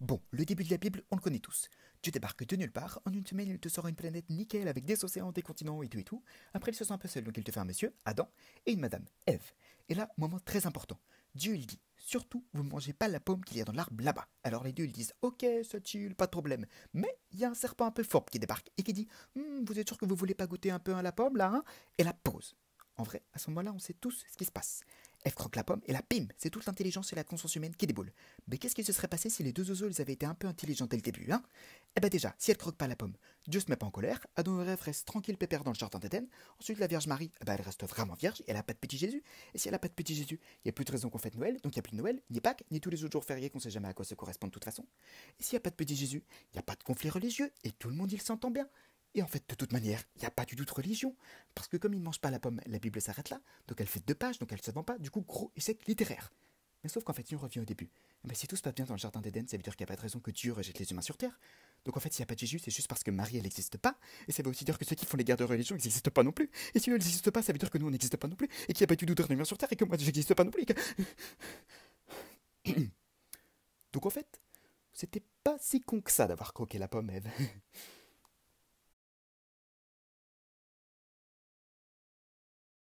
Bon, le début de la Bible, on le connaît tous. Dieu débarque de nulle part, en une semaine il te sort une planète nickel avec des océans, des continents et tout et tout. Après il se sent un peu seul, donc il te fait un monsieur, Adam, et une madame, Ève. Et là, moment très important, Dieu il dit, surtout vous ne mangez pas la pomme qu'il y a dans l'arbre là-bas. Alors les dieux ils disent, ok, ça chill, pas de problème. Mais il y a un serpent un peu fort qui débarque et qui dit, vous êtes sûr que vous voulez pas goûter un peu à la pomme là, hein? Et la pause. En vrai, à ce moment-là, on sait tous ce qui se passe. Ève croque la pomme et là, bim, c'est toute l'intelligence et la conscience humaine qui déboule. Mais qu'est-ce qui se serait passé si les deux oiseaux ils avaient été un peu intelligents dès le début, hein? Eh ben déjà, si elle croque pas la pomme, Dieu se met pas en colère, Adam et Ève restent tranquilles pépère dans le jardin d'Éden. Ensuite, la Vierge Marie, eh ben, elle reste vraiment vierge et elle a pas de petit Jésus. Et si elle a pas de petit Jésus, il y a plus de raison qu'on fête Noël, donc il y a plus de Noël, ni Pâques, ni tous les autres jours fériés qu'on sait jamais à quoi ça correspond de toute façon. Et s'il y a pas de petit Jésus, il y a pas de conflit religieux et tout le monde il s'entend bien. Et en fait, de toute manière, il n'y a pas du tout de religion. Parce que comme il ne mange pas la pomme, la Bible s'arrête là. Donc elle fait 2 pages, donc elle ne se vend pas. Du coup, gros échec littéraire. Mais sauf qu'en fait, si on revient au début, si tout se passe bien dans le jardin d'Éden, ça veut dire qu'il n'y a pas de raison que Dieu rejette les humains sur Terre. Donc en fait, s'il n'y a pas de Jésus, c'est juste parce que Marie, elle n'existe pas. Et ça veut aussi dire que ceux qui font les guerres de religion, ils n'existent pas non plus. Et si eux, ils n'existent pas, ça veut dire que nous, on n'existe pas non plus. Et qu'il n'y a pas du tout d'être humain sur Terre et que moi, je n'existe pas non plus. Donc en fait, c'était pas si con que ça d'avoir croqué la pomme, Ève.